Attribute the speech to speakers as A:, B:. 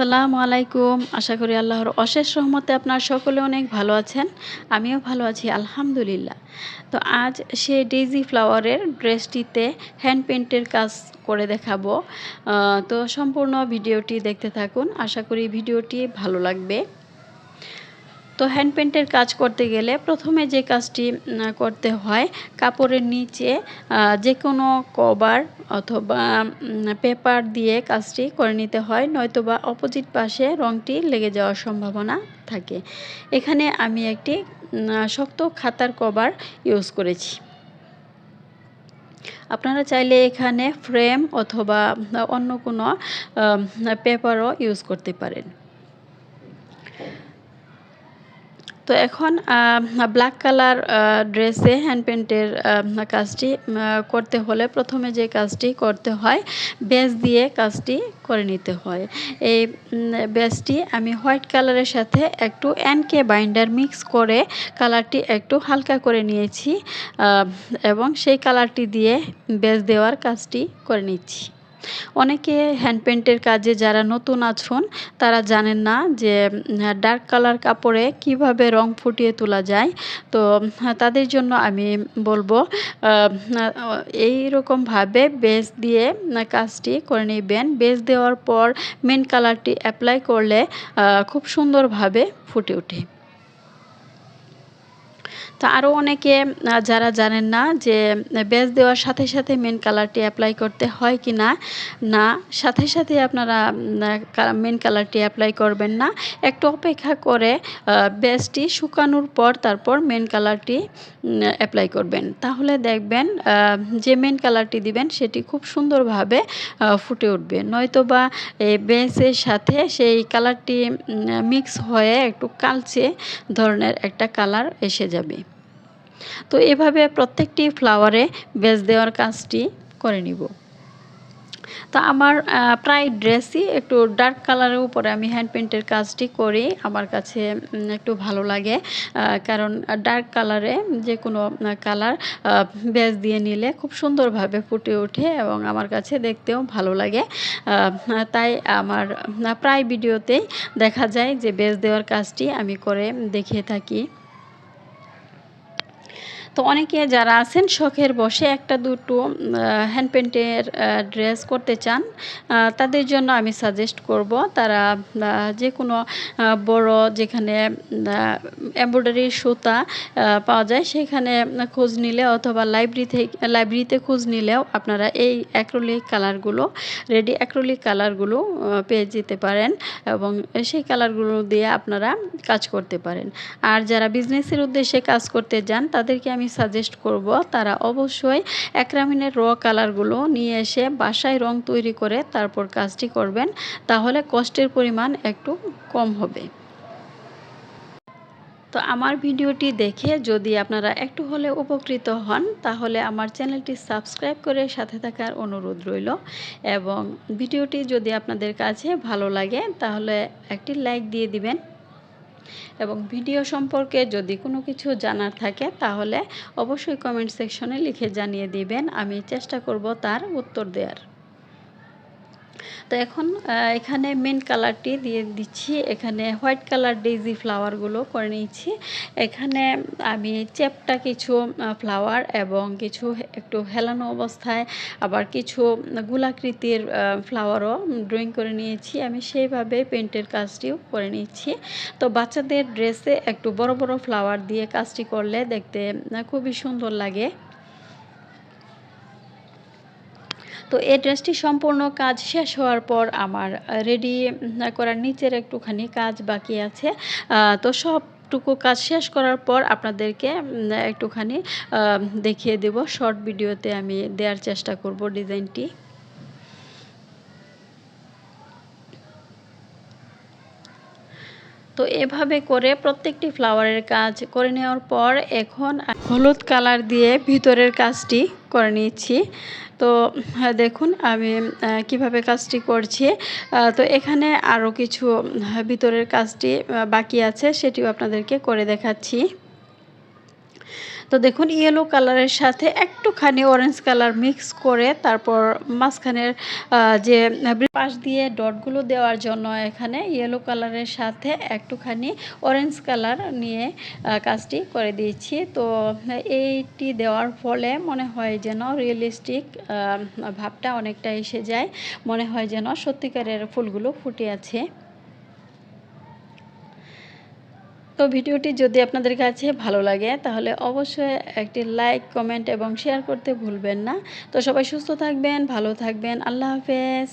A: আসসালামু আলাইকুম। আশা করি আল্লাহর অশেষ রহমতে আপনারা সকলে অনেক ভালো আছেন। আমিও ভালো আছি আলহামদুলিল্লাহ। তো আজ সেই ডেইজি ফ্লাওয়ারের ড্রেসটিতে হ্যান্ড পেইন্টের কাজ করে দেখাবো। তো সম্পূর্ণ ভিডিওটি দেখতে থাকুন। আশা করি ভিডিওটি ভালো লাগবে। তো হ্যান্ড পেইন্টের কাজ করতে গেলে প্রথমে যে কাজটি করতে হয়, কাপড়ের নিচে যে কোনো কভার অথবা পেপার দিয়ে কাজটি করে নিতে হয়, নয়তোবা অপোজিট পাশে রঙটি লেগে যাওয়ার সম্ভাবনা থাকে। এখানে আমি একটি শক্ত খাতার কভার ইউজ করেছি। আপনারা চাইলে এখানে ফ্রেম অথবা অন্য কোনো পেপারও ইউজ করতে পারেন। তো এখন ব্ল্যাক কালার ড্রেসে হ্যান্ড পেইন্টের কাজটি করতে হলে প্রথমে যে কাজটি করতে হয়, বেস দিয়ে কাজটি করে নিতে হয়। এই বেসটি আমি হোয়াইট কালারের সাথে একটু এনকে বাইন্ডার মিক্স করে কালারটি একটু হালকা করে নিয়েছি এবং সেই কালারটি দিয়ে বেস দেওয়ার কাজটি করে নিচ্ছি। অনেকে হ্যান্ড পেইন্টের কাজে যারা নতুন আছেন তারা জানেন না যে ডার্ক কালার কাপড়ে কিভাবে রং ফুটিয়ে তোলা যায়। তো তাদের জন্য আমি বলবো এই রকমভাবে বেস দিয়ে কাজটি করে নেবেন। বেস দেওয়ার পর মেন কালারটি অ্যাপ্লাই করলে খুব সুন্দরভাবে ফুটে ওঠে। তো আরও অনেকে যারা জানেন না যে বেস দেওয়ার সাথে সাথে মেন কালারটি অ্যাপ্লাই করতে হয় কি না, সাথে সাথে আপনারা মেন কালারটি অ্যাপ্লাই করবেন না, একটু অপেক্ষা করে বেসটি শুকানোর পর তারপর মেন কালারটি অ্যাপ্লাই করবেন। তাহলে দেখবেন যে মেন কালারটি দিবেন সেটি খুব সুন্দরভাবে ফুটে উঠবে। নয়তোবা এই বেসের সাথে সেই কালারটি মিক্স হয়ে একটু কালচে ধরনের একটা কালার এসে যাবে। তো এভাবে প্রত্যেকটি ফ্লাওয়ারে বেস দেওয়ার কাজটি করে নিব। তো আমার প্রায় ড্রেসই একটু ডার্ক কালারের উপরে আমি হ্যান্ড পেইন্টের কাজটি করি। আমার কাছে একটু ভালো লাগে, কারণ ডার্ক কালারে যে কোনো কালার বেস দিয়ে নিলে খুব সুন্দরভাবে ফুটে ওঠে এবং আমার কাছে দেখতেও ভালো লাগে। তাই আমার প্রায় ভিডিওতেই দেখা যায় যে বেস দেওয়ার কাজটি আমি করে দেখিয়ে থাকি। তো অনেকে যারা আছেন শখের বশে একটা দুটো হ্যান্ড পেইন্টের ড্রেস করতে চান, তাদের জন্য আমি সাজেস্ট করব তারা যে কোনো বড় যেখানে এমব্রয়ডারির সুতা পাওয়া যায় সেখানে খোঁজ নিলে অথবা লাইব্রেরিতে খোঁজ নিলেও আপনারা এই অ্যাক্রিলিক কালারগুলো, রেডি অ্যাক্রিলিক কালারগুলো পেয়ে যেতে পারেন এবং সেই কালারগুলো দিয়ে আপনারা কাজ করতে পারেন। আর যারা বিজনেসের উদ্দেশ্যে কাজ করতে যান তাদেরকে আমি সাজেস্ট করব তারা অবশ্যই অ্যাক্রামিনের র কালারগুলো নিয়ে এসে বাসায় রং তৈরি করে তারপর কাজটি করবেন, তাহলে কষ্টের পরিমাণ একটু কম হবে। তো আমার ভিডিওটি দেখে যদি আপনারা একটু হলে উপকৃত হন তাহলে আমার চ্যানেলটি সাবস্ক্রাইব করে সাথে থাকার অনুরোধ রইল এবং ভিডিওটি যদি আপনাদের কাছে ভালো লাগে তাহলে একটি লাইক দিয়ে দিবেন এবং ভিডিও সম্পর্কে যদি কোনো কিছু জানার থাকে তাহলে অবশ্যই কমেন্ট সেকশনে লিখে জানিয়ে দিবেন, আমি চেষ্টা করব তার উত্তর দেওয়ার। তো এখন এখানে মেন কালারটি দিয়ে দিচ্ছি। এখানে হোয়াইট কালার ডেইজি ফ্লাওয়ারগুলো করে নিচ্ছি। এখানে আমি চ্যাপ্টা কিছু ফ্লাওয়ার এবং কিছু একটু হেলানো অবস্থায় আবার কিছু গোলাকৃতির ফ্লাওয়ারও ড্রয়িং করে নিয়েছি। আমি সেইভাবে পেইন্টের কাজটিও করে নিচ্ছি। তো বাচ্চাদের ড্রেসে একটু বড় বড় ফ্লাওয়ার দিয়ে কাজটি করলে দেখতে খুবই সুন্দর লাগে। তো এই ড্রেসটি সম্পূর্ণ কাজ শেষ হওয়ার পর আমার রেডি করার নিচের একটুখানি কাজ বাকি আছে। তো সবটুকু কাজ শেষ করার পর আপনাদেরকে একটুখানি দেখিয়ে দেব, শর্ট ভিডিওতে আমি দেওয়ার চেষ্টা করব ডিজাইনটি। তো এভাবে করে প্রত্যেকটি ফ্লাওয়ারের কাজ করে নেওয়ার পর এখন হলুদ কালার দিয়ে ভিতরের কাজটি করে নিচ্ছি। তো দেখুন আমি কিভাবে কাজটি করছি। তো এখানে আরও কিছু ভিতরের কাজটি বাকি আছে, সেটিও আপনাদেরকে করে দেখাচ্ছি। তো দেখুন ইয়েলো কালারের সাথে একটুখানি অরেঞ্জ কালার মিক্স করে তারপর মাঝখানের যে পাশ দিয়ে ডটগুলো দেওয়ার জন্য এখানে ইয়েলো কালারের সাথে একটুখানি অরেঞ্জ কালার নিয়ে কাজটি করে দিয়েছি। তো এইটি দেওয়ার ফলে মনে হয় যেন রিয়েলিস্টিক ভাবটা অনেকটা এসে যায়, মনে হয় যেন সত্যিকারের ফুলগুলো ফুটে আছে। তো ভিডিওটি যদি আপনাদের কাছে ভালো লাগে তাহলে অবশ্যই একটি লাইক, কমেন্ট এবং শেয়ার করতে ভুলবেন না। তো সবাই সুস্থ থাকবেন, ভালো থাকবেন। আল্লাহ হাফেজ।